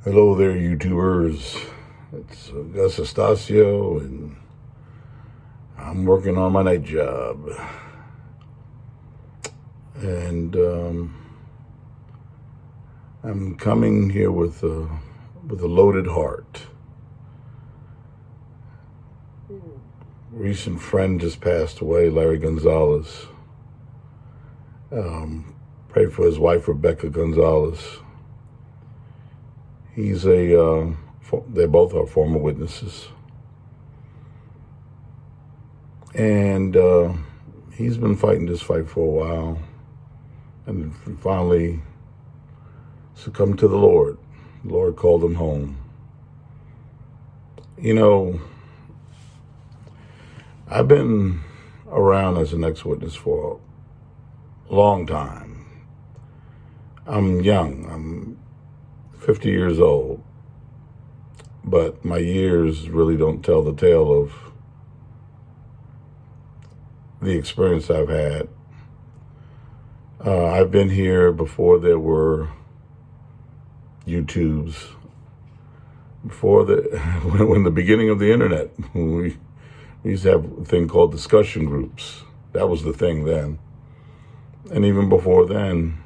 Hello there, YouTubers. It's Gus Estacio, and I'm working on my night job. And I'm coming here with a loaded heart. Recent friend just passed away, Larry Gonzalez. Pray for his wife, Rebecca Gonzalez. They both are former witnesses. And he's been fighting this fight for a while. And finally succumbed to the Lord. The Lord called him home. You know, I've been around as an ex-witness for a long time. I'm young. I'm 50 years old, but my years really don't tell the tale of the experience I've had. I've been here before there were YouTubes, before when the beginning of the internet, we used to have a thing called discussion groups. That was the thing then. And even before then,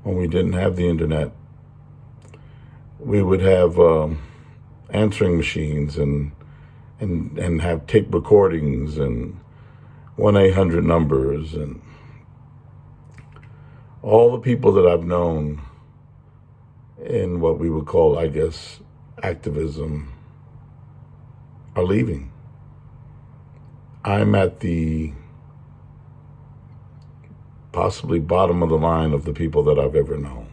when we didn't have the internet, we would have answering machines and have tape recordings and 1-800 numbers, and all the people that I've known in what we would call, I guess, activism are leaving. I'm at the possibly bottom of the line of the people that I've ever known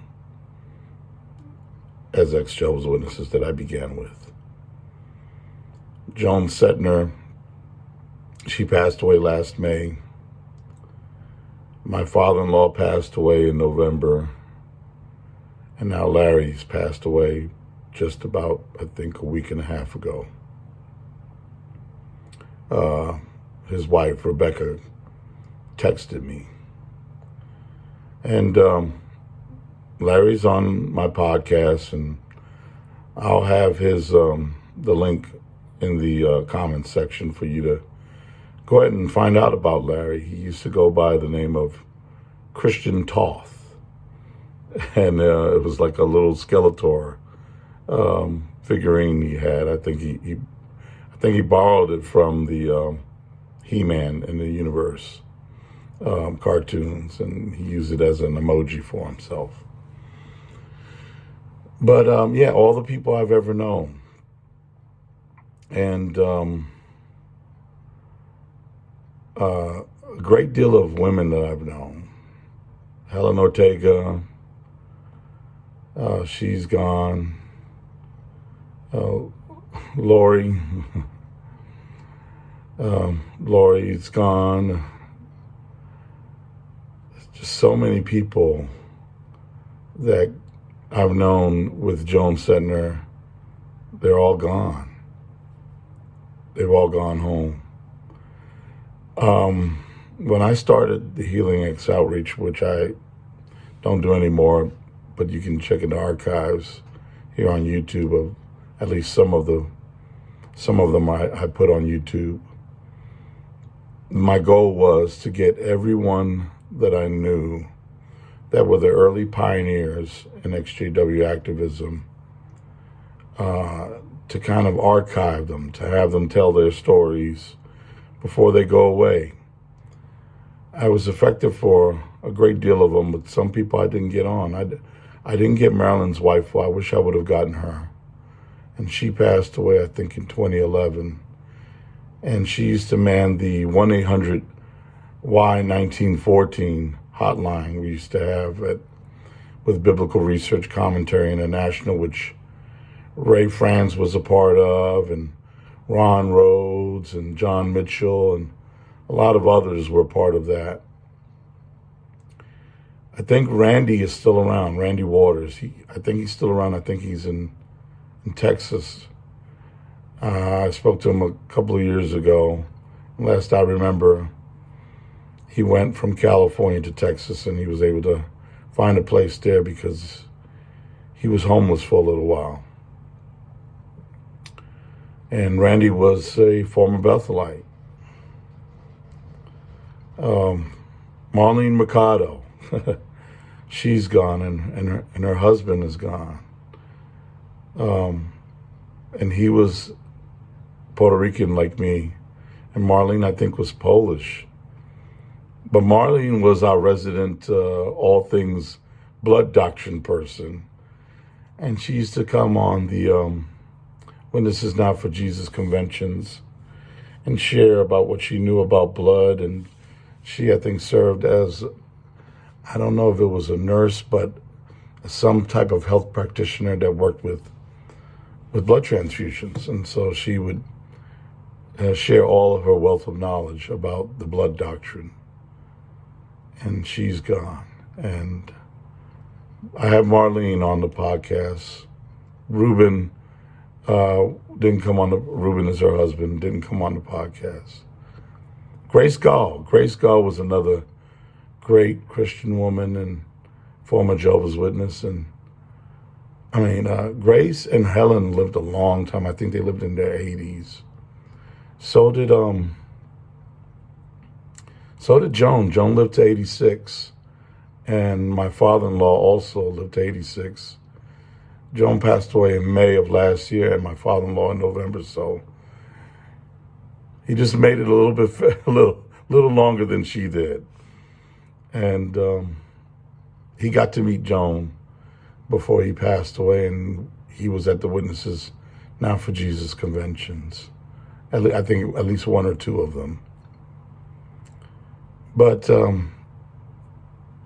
as ex-Jehovah's Witnesses that I began with. Joan Setner, she passed away last May. My father-in-law passed away in November. And now Larry's passed away just about, I think, a week and a half ago. His wife, Rebecca, texted me. And Larry's on my podcast, and I'll have his the link in the comments section for you to go ahead and find out about Larry. He used to go by the name of Christian Toth, and it was like a little Skeletor figurine he had. I think he borrowed it from the He-Man in the universe cartoons, and he used it as an emoji for himself. But yeah, all the people I've ever known, and a great deal of women that I've known. Helen Ortega, she's gone. Lori, Lori's gone. Just so many people that I've known with Joan Setner. They're all gone. They've all gone home. When I started the Healing X Outreach, which I don't do anymore, but you can check in the archives here on YouTube of at least some of them I put on YouTube. My goal was to get everyone that I knew that were the early pioneers in XJW activism to kind of archive them, to have them tell their stories before they go away. I was effective for a great deal of them, but some people I didn't get on. I didn't get Marilyn's wife. Well, I wish I would have gotten her. And she passed away, I think, in 2011. And she used to man the 1-800-Y-1914 hotline we used to have with Biblical Research Commentary International, which Ray Franz was a part of, and Ron Rhodes and John Mitchell, and a lot of others were part of that. I think Randy is still around, Randy Waters. I think he's still around. I think he's in Texas. I spoke to him a couple of years ago. Last I remember, he went from California to Texas, and he was able to find a place there because he was homeless for a little while. And Randy was a former Bethelite. Marlene Mercado, she's gone, and her husband is gone. And he was Puerto Rican like me, and Marlene, I think, was Polish. But Marlene was our resident all things blood doctrine person, and she used to come on the Witnesses Not for Jesus conventions and share about what she knew about blood. And she, I think, served as, I don't know if it was a nurse, but some type of health practitioner that worked with blood transfusions. And so she would share all of her wealth of knowledge about the blood doctrine. And she's gone. And I have Marlene on the podcast. Ruben didn't come on Ruben is her husband, didn't come on the podcast. Grace Gall was another great Christian woman and former Jehovah's Witness. And I mean, Grace and Helen lived a long time. I think they lived in their 80s. So did Joan. Joan lived to 86. And my father-in-law also lived to 86. Joan passed away in May of last year, and my father-in-law in November. So he just made it a little longer than she did. And he got to meet Joan before he passed away, and he was at the Witnesses Not for Jesus conventions. I think at least one or two of them. But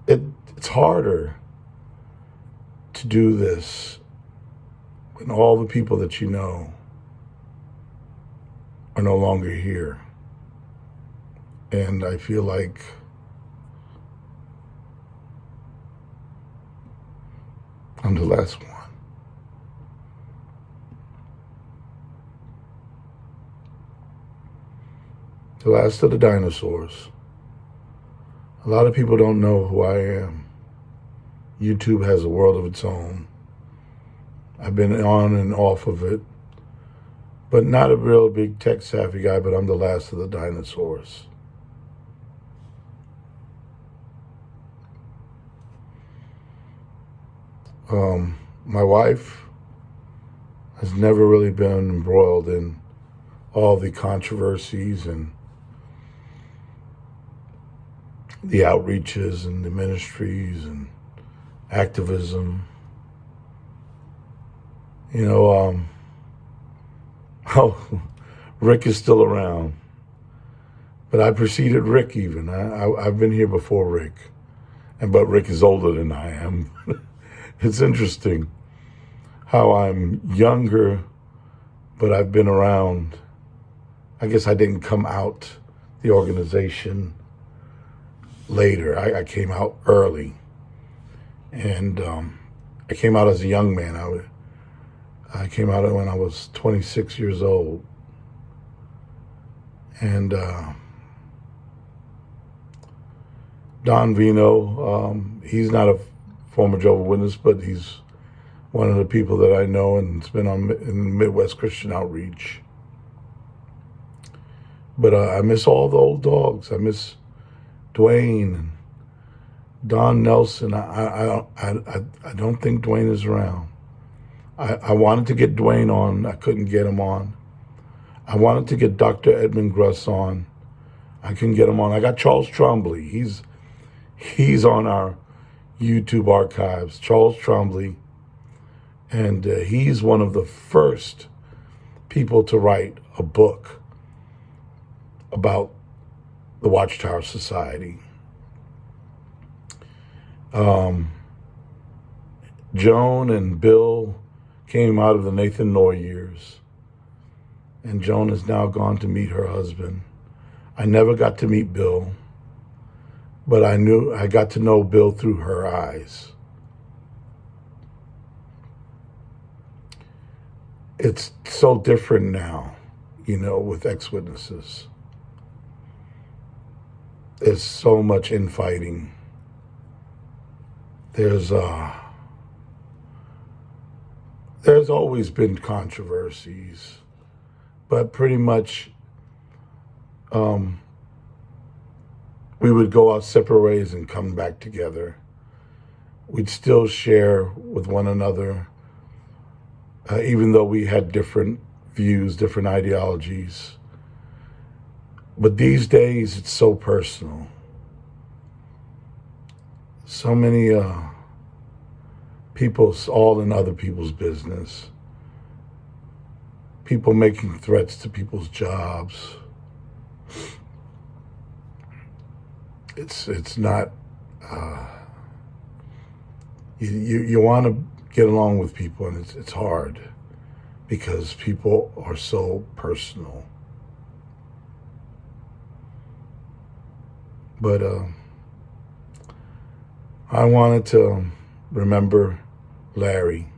it's harder to do this when all the people that you know are no longer here. And I feel like I'm the last one. The last of the dinosaurs. A lot of people don't know who I am. YouTube has a world of its own. I've been on and off of it, but not a real big tech savvy guy, but I'm the last of the dinosaurs. My wife has never really been embroiled in all the controversies and the outreaches and the ministries and activism. You know, Rick is still around, but I preceded Rick even. I've been here before Rick, but Rick is older than I am. It's interesting how I'm younger, but I've been around. I guess I didn't come out the organization later. I came out early, and I came out as a young man. I came out when I was 26 years old, and Don Vino, he's not a former Jehovah's Witness, but he's one of the people that I know and has been in Midwest Christian Outreach. But I miss all the old dogs. I miss Dwayne and Don Nelson. I don't think Dwayne is around. I wanted to get Dwayne on. I couldn't get him on. I wanted to get Dr. Edmund Gruss on. I couldn't get him on. I got Charles Trombley. He's on our YouTube archives. Charles Trombley. And he's one of the first people to write a book about the Watchtower Society. Joan and Bill came out of the Nathan Noy years, and Joan has now gone to meet her husband. I never got to meet Bill, but I got to know Bill through her eyes. It's so different now, with ex-witnesses. There's so much infighting. There's there's always been controversies, but pretty much we would go our separate ways and come back together. We'd still share with one another, even though we had different views, different ideologies. But these days, it's so personal. So many people all in other people's business. People making threats to people's jobs. It's not. You want to get along with people, and it's hard because people are so personal. But I wanted to remember Larry.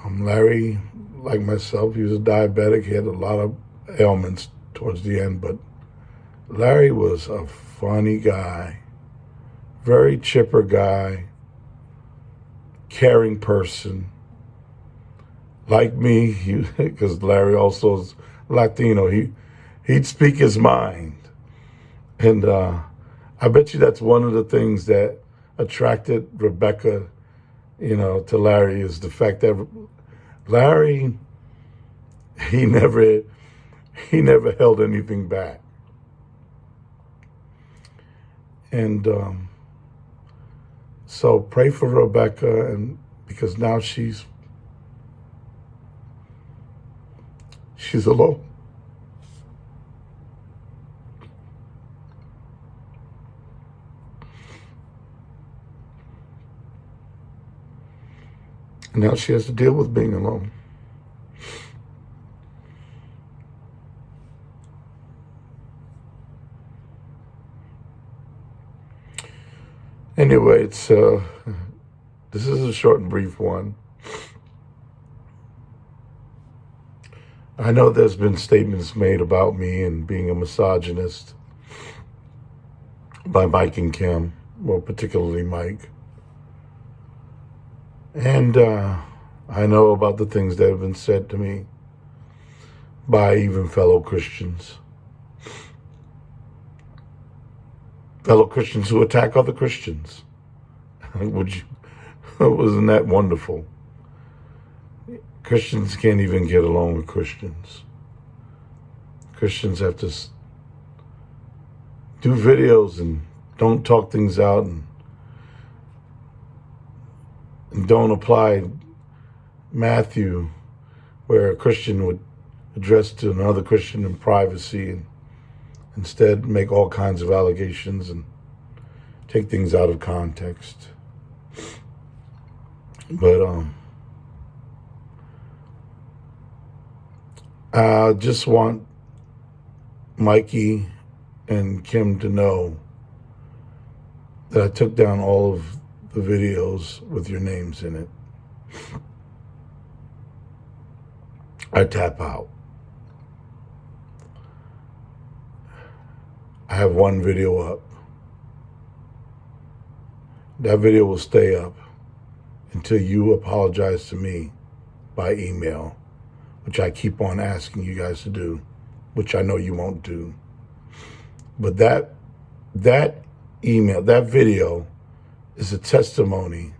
Larry, like myself, he was a diabetic. He had a lot of ailments towards the end, but Larry was a funny guy, very chipper guy, caring person. Like me, because Larry also is Latino, he'd speak his mind. And I bet you that's one of the things that attracted Rebecca, to Larry, is the fact that Larry, he never held anything back. And so pray for Rebecca, and because now she's alone. And now she has to deal with being alone. Anyway, this is a short and brief one. I know there's been statements made about me and being a misogynist by Mike and Kim, well, particularly Mike. And I know about the things that have been said to me by even fellow Christians. Fellow Christians who attack other Christians. Wasn't that wonderful? Christians can't even get along with Christians. Christians have to do videos and don't talk things out and don't apply Matthew, where a Christian would address to another Christian in privacy, and instead make all kinds of allegations and take things out of context. But I just want Mikey and Kim to know that I took down all of the videos with your names in it. I tap out. I have one video up. That video will stay up until you apologize to me by email, which I keep on asking you guys to do, which I know you won't do. But that email, that video is a testimony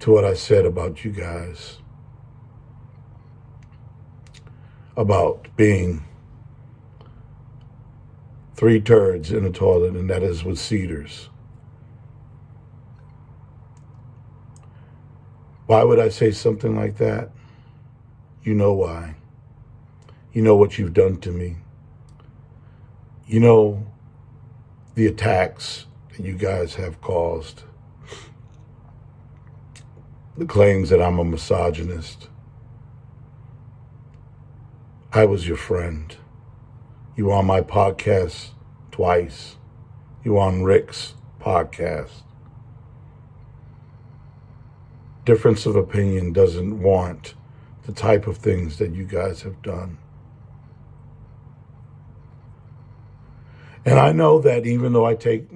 to what I said about you guys, about being three turds in a toilet, and that is with Cedars. Why would I say something like that? You know why. You know what you've done to me. You know the attacks that you guys have caused. The claims that I'm a misogynist. I was your friend. You were on my podcast twice. You were on Rick's podcast. Difference of opinion doesn't warrant the type of things that you guys have done. And I know that even though I take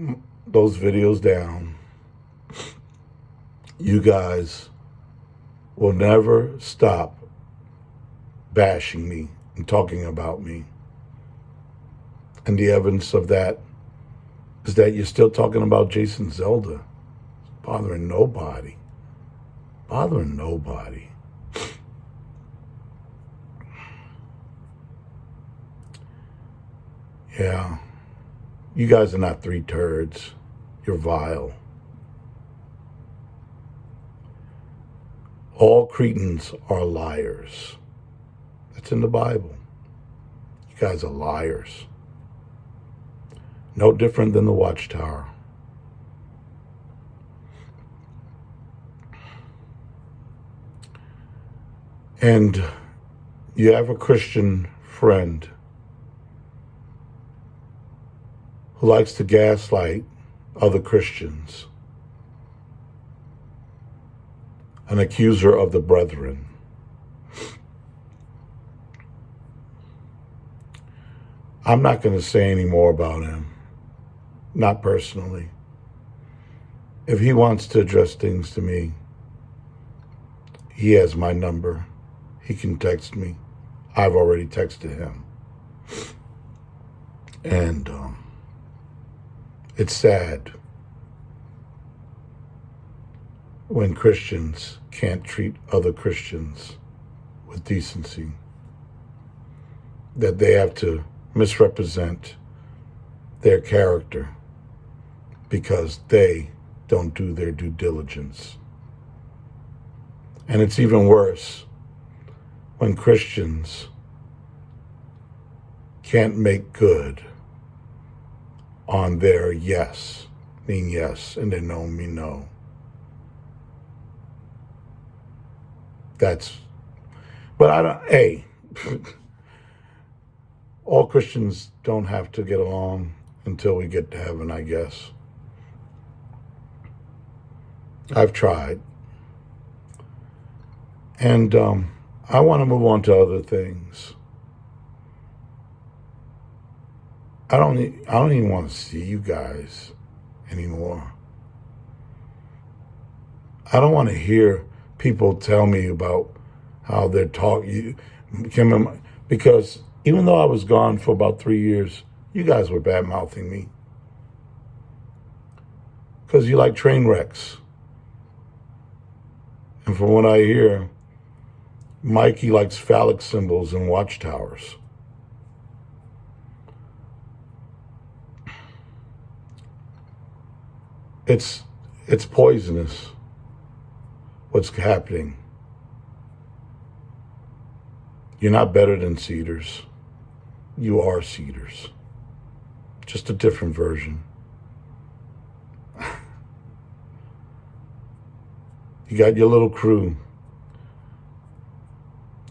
those videos down, you guys will never stop bashing me and talking about me. And the evidence of that is that you're still talking about Jason Zelda. Bothering nobody. Bothering nobody. Yeah. You guys are not three turds. You're vile. All Cretans are liars. That's in the Bible. You guys are liars. No different than the Watchtower. And you have a Christian friend who likes to gaslight other Christians, an accuser of the brethren. I'm not going to say any more about him, not personally. If he wants to address things to me, he has my number. He can text me. I've already texted him. And it's sad when Christians can't treat other Christians with decency, that they have to misrepresent their character because they don't do their due diligence. And it's even worse when Christians can't make good on their yes, mean yes, and their no, mean no. But I don't, hey, all Christians don't have to get along until we get to heaven, I guess. I've tried. And I want to move on to other things. I don't even want to see you guys anymore. I don't want to hear people tell me about how they're talking. Because even though I was gone for about 3 years, you guys were bad-mouthing me. Because you like train wrecks. And from what I hear, Mikey likes phallic symbols and watchtowers. It's poisonous what's happening. You're not better than Cedars. You are Cedars. Just a different version. You got your little crew.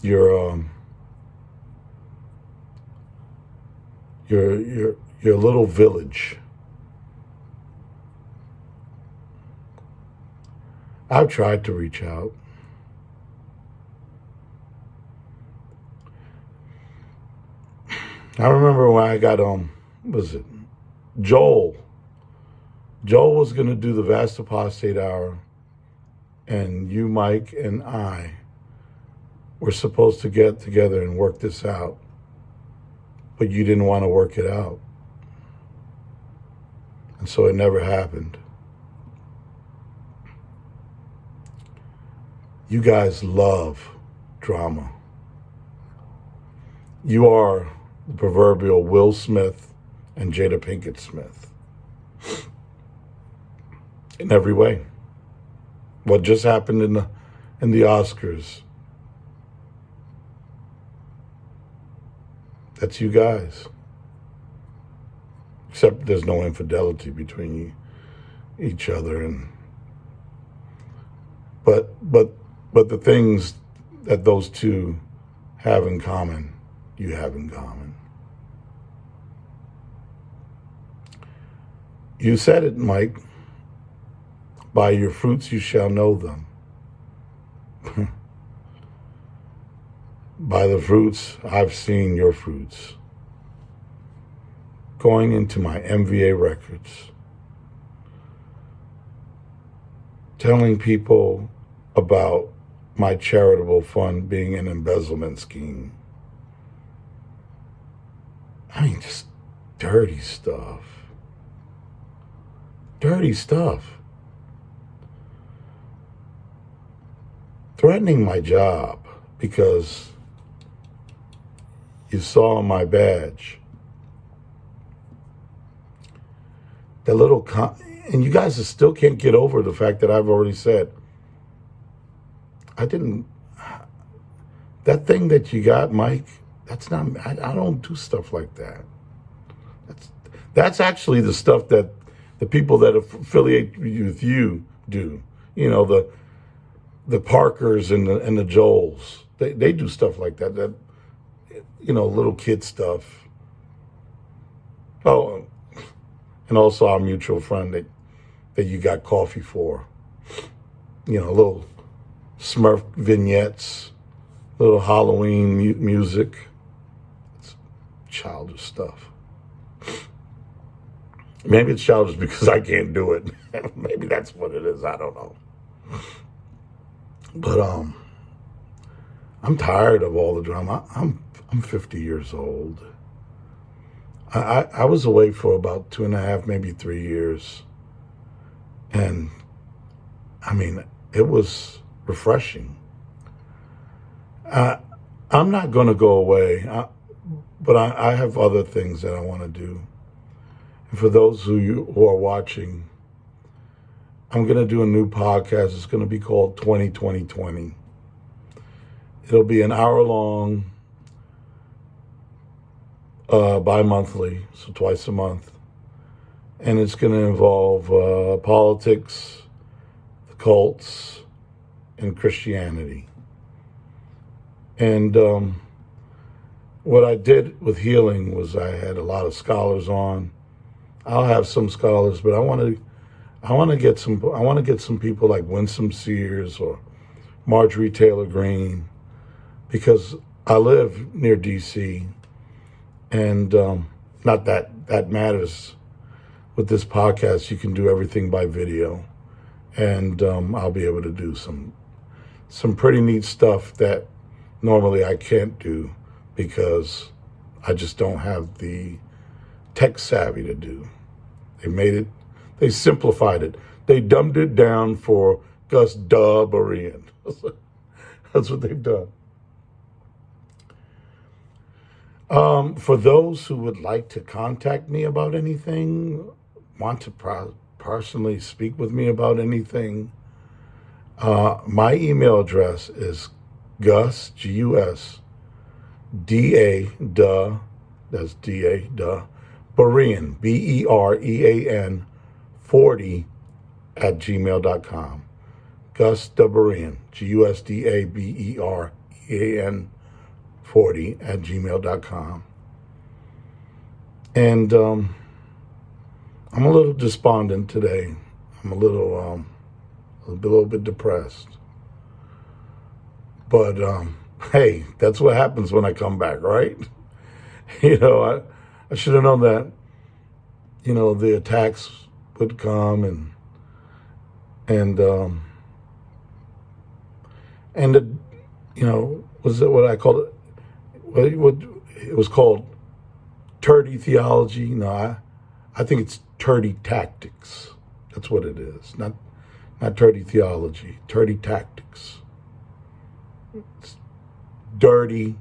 Your little village. I've tried to reach out. I remember when I got was it Joel? Joel was going to do the Vast Apostate Hour, and you, Mike, and I were supposed to get together and work this out, but you didn't want to work it out, and so it never happened. You guys love drama. You are the proverbial Will Smith and Jada Pinkett Smith in every way. What just happened in the Oscars, that's you guys. Except there's no infidelity between each other, but the things that those two have in common, you have in common. You said it, Mike. By your fruits you shall know them. By the fruits, I've seen your fruits. Going into my MVA records, telling people about my charitable fund being an embezzlement scheme. I mean, just dirty stuff. Dirty stuff. Threatening my job because you saw my badge. That little and you guys still can't get over the fact that I've already said, that thing that you got, Mike, that's not, I don't do stuff like that. That's actually the stuff that the people that affiliate with you do. You know, the Parkers and the Joels, they do stuff like that, little kid stuff. Oh, and also our mutual friend that you got coffee for. Little Smurf vignettes, little Halloween music. It's childish stuff. Maybe it's childish because I can't do it. Maybe that's what it is. I don't know. But I'm tired of all the drama. I'm 50 years old. I was away for about 2.5, maybe 3 years. And I mean, it was refreshing. I'm not going to go away, but I have other things that I want to do. And for those who are watching, I'm going to do a new podcast. It's going to be called 2020. It'll be an hour long, bi-monthly, so twice a month. And it's going to involve politics, the cults, and Christianity. And what I did with healing was I had a lot of scholars on. I'll have some scholars, but I want to get some people like Winsome Sears or Marjorie Taylor Greene, because I live near DC, and not that matters. With this podcast, you can do everything by video, and I'll be able to do some pretty neat stuff that normally I can't do because I just don't have the tech savvy to do. They simplified it. They dumbed it down for Gus Berean. That's what they've done. For those who would like to contact me about anything, want to personally speak with me about anything, my email address is Gus, G-U-S, D-A, duh, that's D-A, duh, Berean, B-E-R-E-A-N, 40 at gmail.com. Gus Berean, G-U-S-D-A-B-E-R-E-A-N, 40 at gmail.com. And I'm a little despondent today. I'm a little bit depressed. But hey, that's what happens when I come back, right? I should have known that, the attacks would come and was it what I called it? What it was called Terdy theology. No, I think it's Terdy Tactics. That's what it is. Not Terdy theology. Terdy Tactics. It's Dirty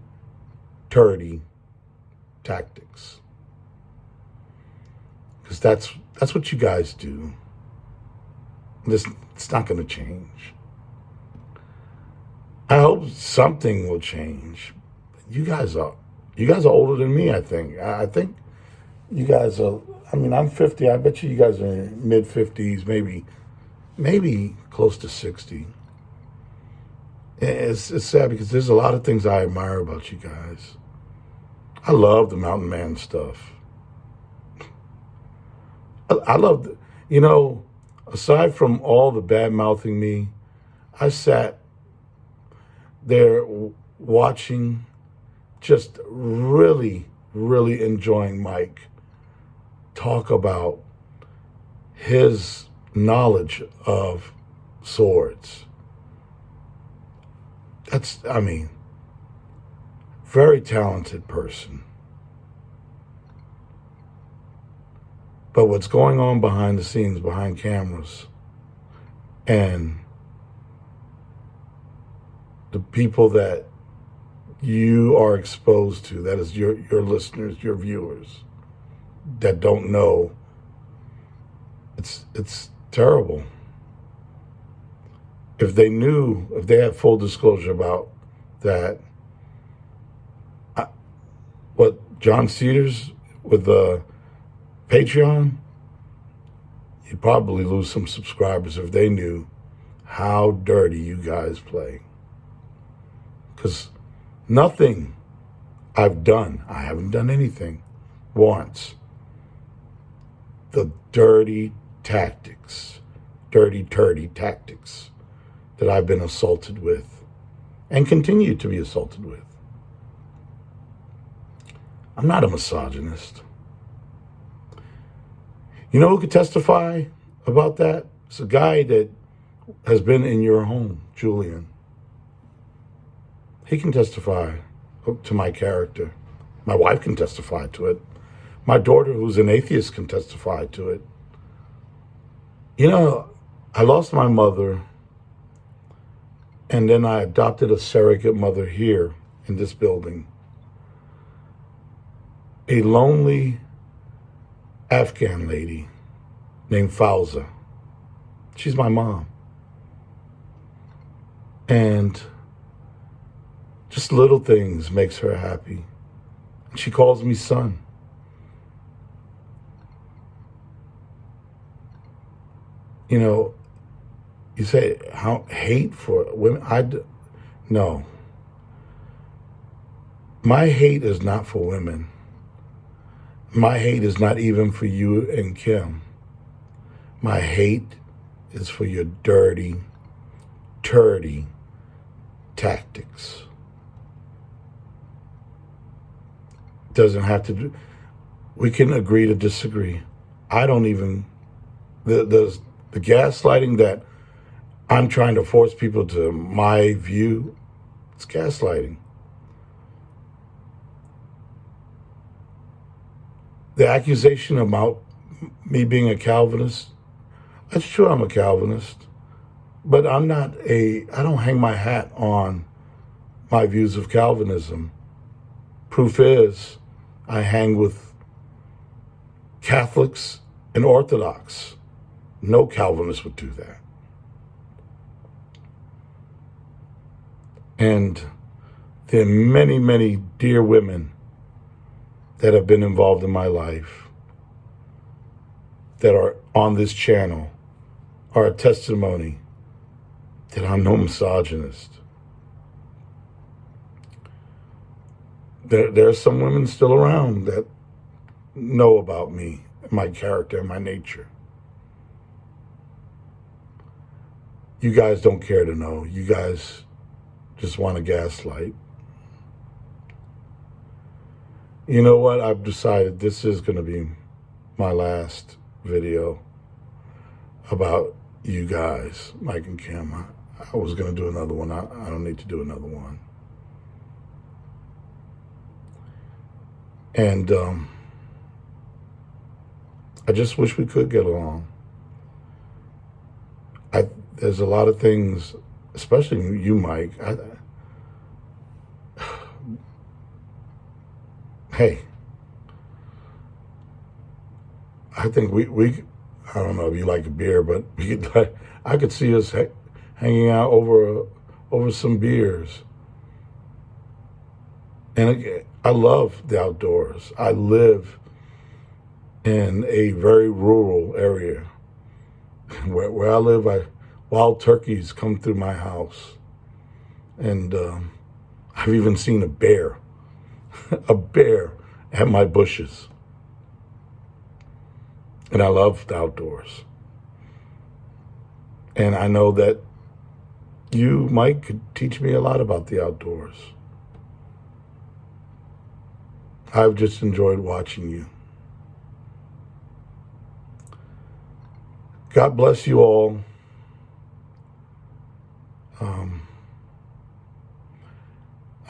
Terdy Tactics. Because that's what you guys do. It's not going to change. I hope something will change. You guys are older than me, I think. I think you guys are, I'm 50. I bet you guys are in mid-50s, maybe close to 60. It's sad because there's a lot of things I admire about you guys. I love the mountain man stuff. I love, aside from all the bad-mouthing me, I sat there watching, just really, really enjoying Mike talk about his knowledge of swords. Very talented person. But what's going on behind the scenes, behind cameras, and the people that you are exposed to, that is your listeners, your viewers, that don't know, it's terrible. If they knew, if they had full disclosure about that, what John Cedars with the Patreon, you'd probably lose some subscribers if they knew how dirty you guys play. Because nothing I've done, I haven't done anything, warrants the dirty tactics, dirty terdy tactics that I've been assaulted with and continue to be assaulted with. I'm not a misogynist. You know who could testify about that? It's a guy that has been in your home, Julian. He can testify to my character. My wife can testify to it. My daughter, who's an atheist, can testify to it. You know, I lost my mother, and then I adopted a surrogate mother here in this building. A lonely Afghan lady named Fauza. She's my mom. And just little things makes her happy. She calls me son. You know, you say, how hate for women? No. My hate is not for women. My hate is not even for you and Kim. My hate is for your dirty, terdy tactics. Doesn't have to do, we can agree to disagree. I don't even, the gaslighting that I'm trying to force people to my view, it's gaslighting. The accusation about me being a Calvinist, that's true, I'm a Calvinist, but I don't hang my hat on my views of Calvinism. Proof is, I hang with Catholics and Orthodox. No Calvinist would do that. And there are many, many dear women that have been involved in my life that are on this channel are a testimony that I'm no misogynist. There are some women still around that know about me, my character, and my nature. You guys don't care to know. You guys just want to gaslight. You know what? I've decided this is going to be my last video about you guys, Mike and Kim. I was going to do another one. I don't need to do another one. And I just wish we could get along. There's a lot of things, especially you, Mike. Hey, I think we I don't know if you like a beer, but I could see us hanging out over some beers. And again, I love the outdoors. I live in a very rural area. Where I live, wild turkeys come through my house. And I've even seen a bear at my bushes. And I love the outdoors. And I know that you, Mike, could teach me a lot about the outdoors. I've just enjoyed watching you. God bless you all. I'm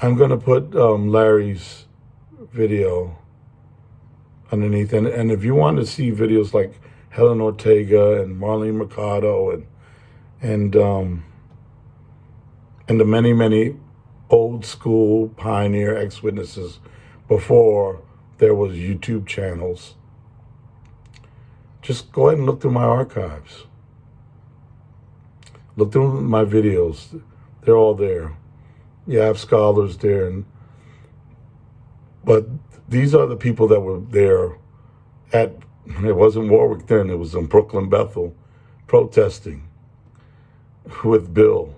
going to put Larry's video underneath. And if you want to see videos like Helen Ortega and Marlene Mercado and the many, many old school pioneer ex-witnesses before there was YouTube channels, just go ahead and look through my archives. Look through my videos. They're all there. Yeah, I have scholars there, but these are the people that were there it wasn't Warwick then, it was in Brooklyn, Bethel, protesting with Bill.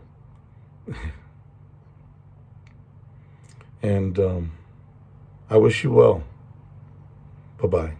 And I wish you well. Bye-bye.